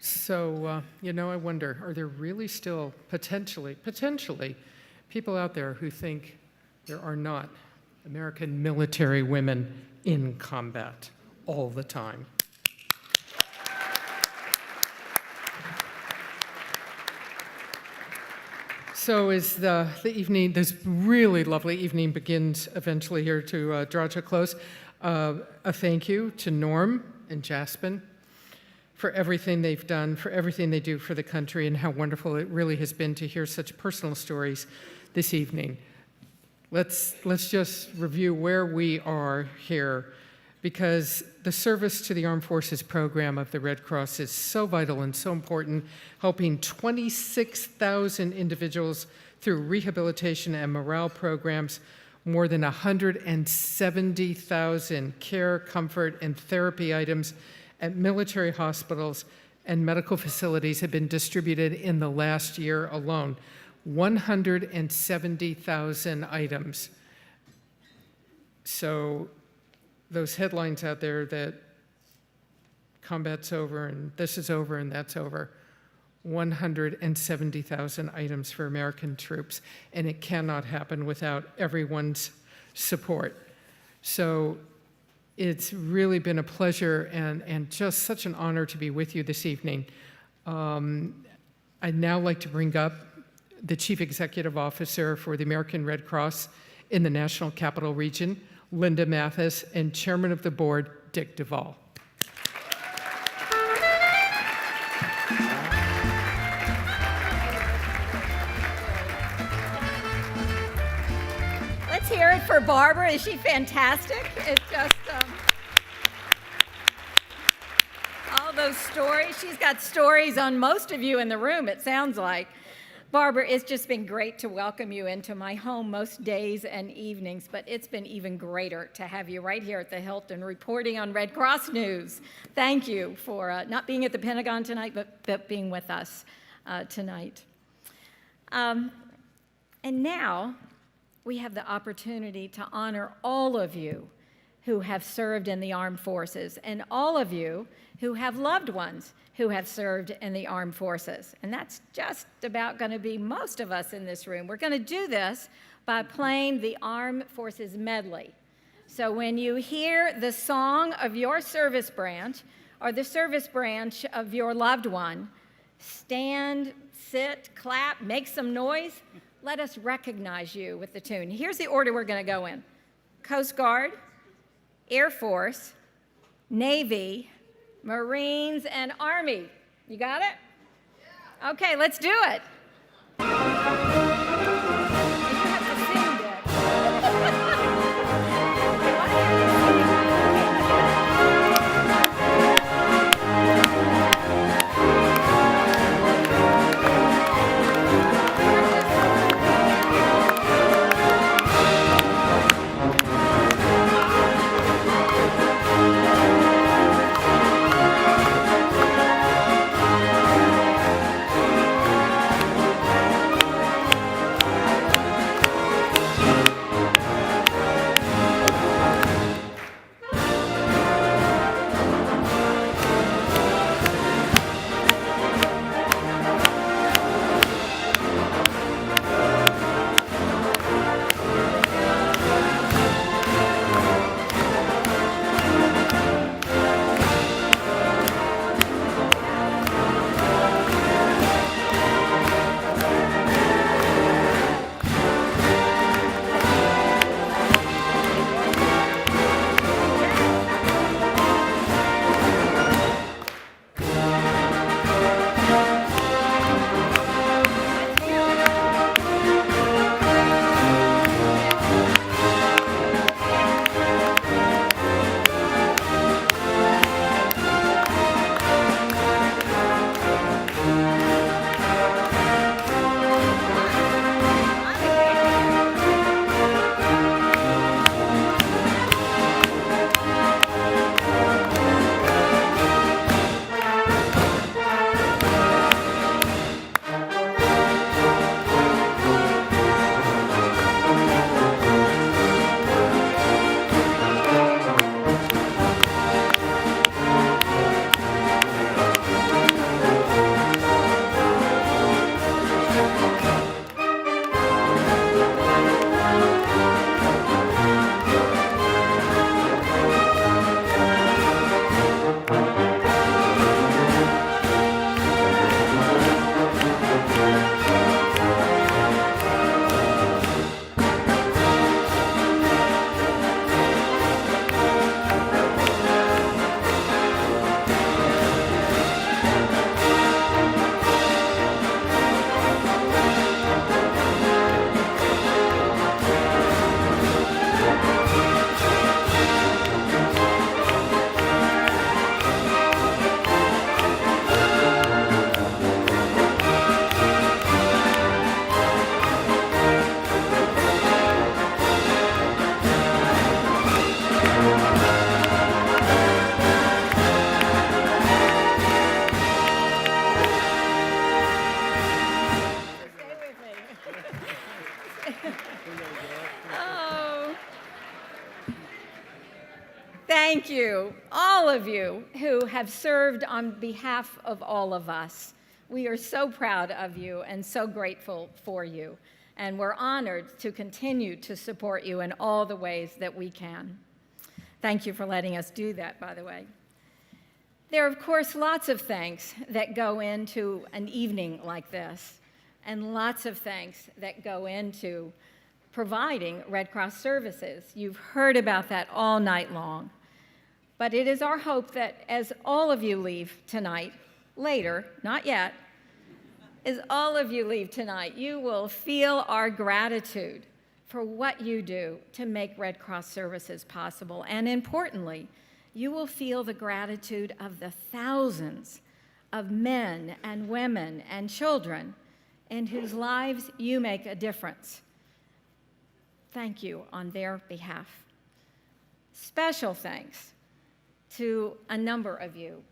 I wonder, are there really still potentially people out there who think there are not American military women in combat all the time? So as the evening, this really lovely evening begins eventually here to draw to a close, a thank you to Norm and Jaspin for everything they've done, for everything they do for the country, and how wonderful it really has been to hear such personal stories this evening. Let's just review where we are here, because the Service to the Armed Forces program of the Red Cross is so vital and so important, helping 26,000 individuals through rehabilitation and morale programs, more than 170,000 care, comfort, and therapy items at military hospitals and medical facilities have been distributed in the last year alone. 170,000 items. So those headlines out there that combat's over and this is over and that's over, 170,000 items for American troops, and it cannot happen without everyone's support. So it's really been a pleasure and just such an honor to be with you this evening. I'd now like to bring up the Chief Executive Officer for the American Red Cross in the National Capital Region, Linda Mathis, and Chairman of the Board, Dick Duvall. Let's hear it for Barbara. Is she fantastic? It's just all those stories. She's got stories on most of you in the room, it sounds like. Barbara, it's just been great to welcome you into my home most days and evenings, but it's been even greater to have you right here at the Hilton reporting on Red Cross News. Thank you for not being at the Pentagon tonight, but being with us tonight. And now we have the opportunity to honor all of you who have served in the armed forces and all of you who have loved ones who have served in the armed forces. And that's just about going to be most of us in this room. We're going to do this by playing the Armed Forces Medley. So when you hear the song of your service branch or the service branch of your loved one, stand, sit, clap, make some noise. Let us recognize you with the tune. Here's the order we're going to go in: Coast Guard, Air Force, Navy, Marines, and Army. You got it? Yeah. Okay, let's do it. You have to sing, Dick. Thank you, all of you who have served on behalf of all of us. We are so proud of you and so grateful for you, and we're honored to continue to support you in all the ways that we can. Thank you for letting us do that, by the way. There are, of course, lots of things that go into an evening like this, and lots of things that go into providing Red Cross services. You've heard about that all night long. But it is our hope that as all of you leave tonight, later, not yet, as all of you leave tonight, you will feel our gratitude for what you do to make Red Cross services possible. And importantly, you will feel the gratitude of the thousands of men and women and children in whose lives you make a difference. Thank you on their behalf. Special thanks to a number of you,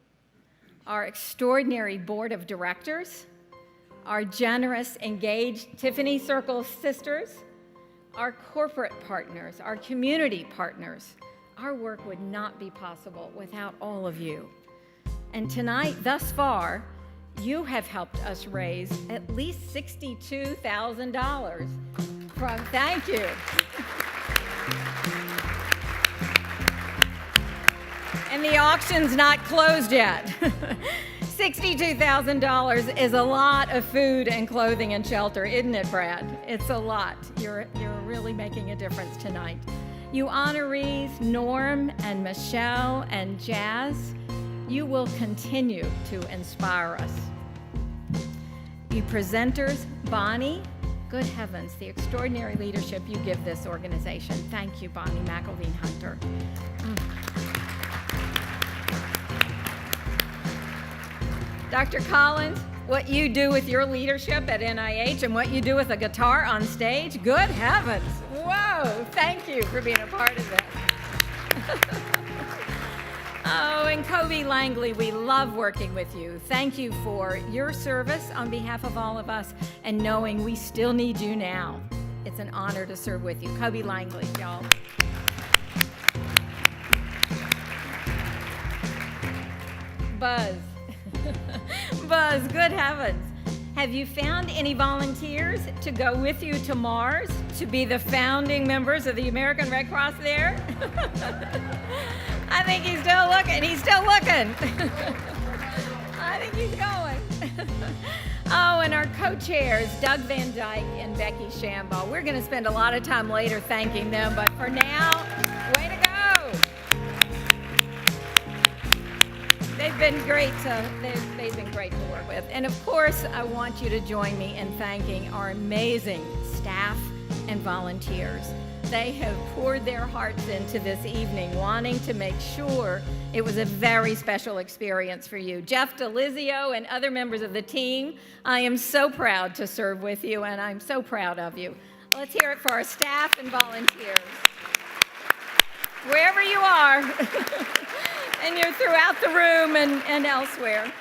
our extraordinary board of directors, our generous, engaged Tiffany Circle sisters, our corporate partners, our community partners. Our work would not be possible without all of you. And tonight, thus far, you have helped us raise at least $62,000 from, thank you. And the auction's not closed yet. $62,000 is a lot of food and clothing and shelter, isn't it, Brad? It's a lot. You're really making a difference tonight. You honorees, Norm and Michelle and Jazz, you will continue to inspire us. You presenters, Bonnie, good heavens, the extraordinary leadership you give this organization. Thank you, Bonnie McElveen Hunter. Dr. Collins, what you do with your leadership at NIH and what you do with a guitar on stage, good heavens. Whoa, thank you for being a part of this. Oh, and Kobe Langley, we love working with you. Thank you for your service on behalf of all of us and knowing we still need you now. It's an honor to serve with you. Kobe Langley, y'all. Buzz. Buzz, good heavens. Have you found any volunteers to go with you to Mars to be the founding members of the American Red Cross there? I think he's still looking. He's still looking. I think he's going. Oh, and our co-chairs, Doug Van Dyke and Becky Shambaugh. We're going to spend a lot of time later thanking them, but for now, way to go. They've been great to work with. And of course, I want you to join me in thanking our amazing staff and volunteers. They have poured their hearts into this evening, wanting to make sure it was a very special experience for you. Jeff DeLizio and other members of the team, I am so proud to serve with you, and I'm so proud of you. Let's hear it for our staff and volunteers. Wherever you are, and you're throughout the room and elsewhere.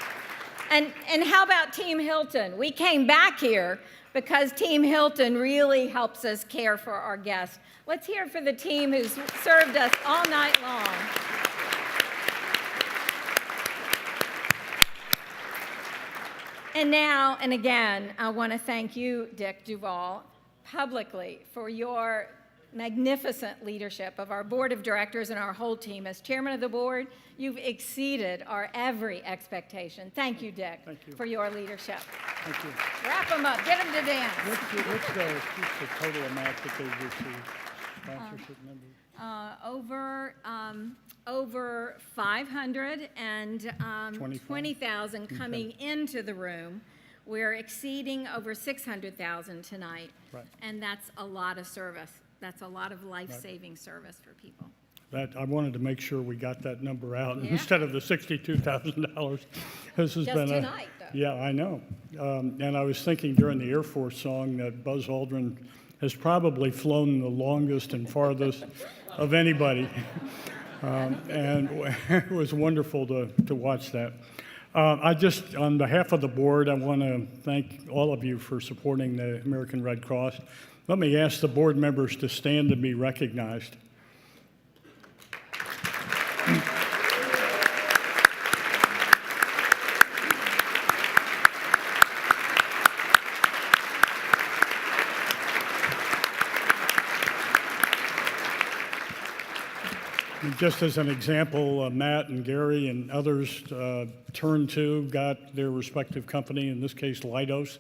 And how about Team Hilton? We came back here because Team Hilton really helps us care for our guests. Let's hear it for the team who's served us all night long. And now, and again, I want to thank you, Dick Duvall, publicly for your magnificent leadership of our board of directors and our whole team. As chairman of the board, you've exceeded our every expectation. Thank you, Dick, for your leadership. Thank you. Wrap them up. Get them to dance. What's the total amount that they've received? Sponsorship numbers? Over 500 and 20,000 coming into the room. We're exceeding over 600,000 tonight, Right. And that's a lot of service. That's a lot of life-saving service for people. That, I wanted to make sure we got that number out Yeah. instead of the $62,000. This has Just been tonight, though. Yeah, I know. And I was thinking during the Air Force song that Buzz Aldrin has probably flown the longest and farthest of anybody. And it was wonderful to watch that. I just, on behalf of the board, I want to thank all of you for supporting the American Red Cross. Let me ask the board members to stand and be recognized. Just as an example, Matt and Gary and others got their respective company, in this case Leidos,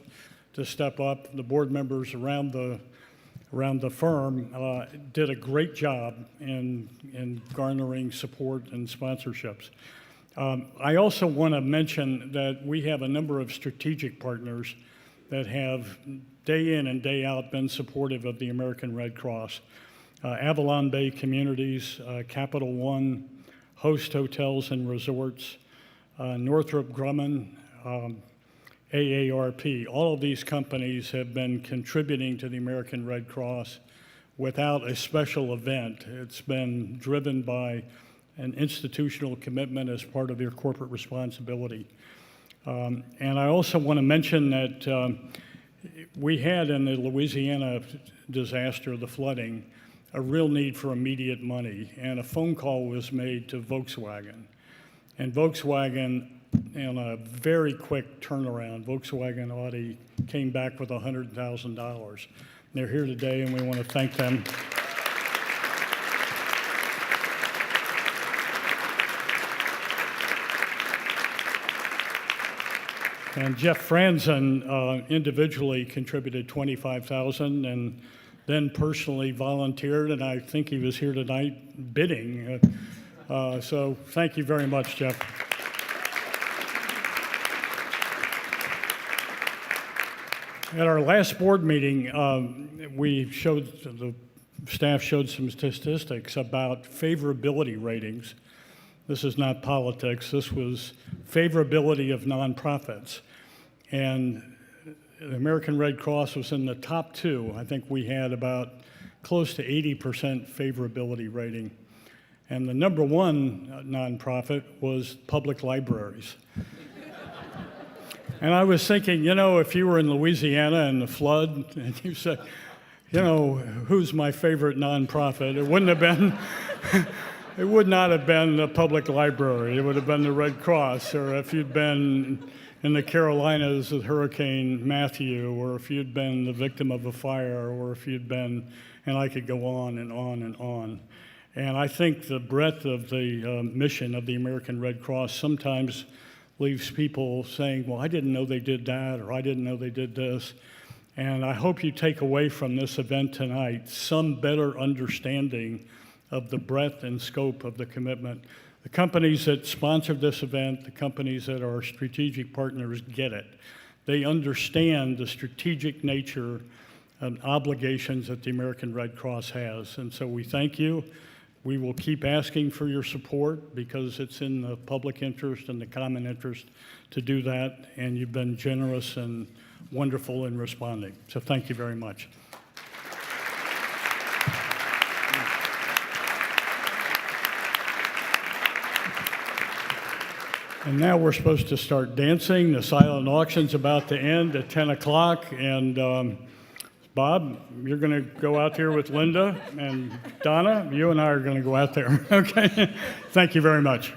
to step up. The board members around the firm did a great job in garnering support and sponsorships. I also want to mention that we have a number of strategic partners that have day in and day out been supportive of the American Red Cross. Avalon Bay Communities, Capital One, Host Hotels and Resorts, Northrop Grumman, AARP. All of these companies have been contributing to the American Red Cross without a special event. It's been driven by an institutional commitment as part of their corporate responsibility. And I also want to mention that we had in the Louisiana disaster, the flooding, a real need for immediate money, and a phone call was made to Volkswagen. And Volkswagen, in a very quick turnaround, Volkswagen Audi came back with $100,000. They're here today, and we want to thank them. And Jeff Franzen individually contributed $25,000, and then personally volunteered, and I think he was here tonight bidding. So thank you very much, Jeff. At our last board meeting, the staff showed some statistics about favorability ratings. This is not politics. This was favorability of nonprofits. And the American Red Cross was in the top two. I think we had about close to 80% favorability rating. And the number one nonprofit was public libraries. And I was thinking, if you were in Louisiana and the flood, and you said, who's my favorite nonprofit? It wouldn't have been, it would not have been the public library. It would have been the Red Cross. Or if you'd been in the Carolinas with Hurricane Matthew, or if you'd been the victim of a fire, or if you'd been, and I could go on and on and on. And I think the breadth of the mission of the American Red Cross sometimes leaves people saying, well, I didn't know they did that, or I didn't know they did this. And I hope you take away from this event tonight some better understanding of the breadth and scope of the commitment. The companies that sponsored this event, the companies that are strategic partners get it. They understand the strategic nature and obligations that the American Red Cross has. And so we thank you. We will keep asking for your support because it's in the public interest and the common interest to do that. And you've been generous and wonderful in responding. So thank you very much. And now we're supposed to start dancing. The silent auction's about to end at 10 o'clock. And Bob, you're going to go out here with Linda. And Donna, you and I are going to go out there. Okay? Thank you very much.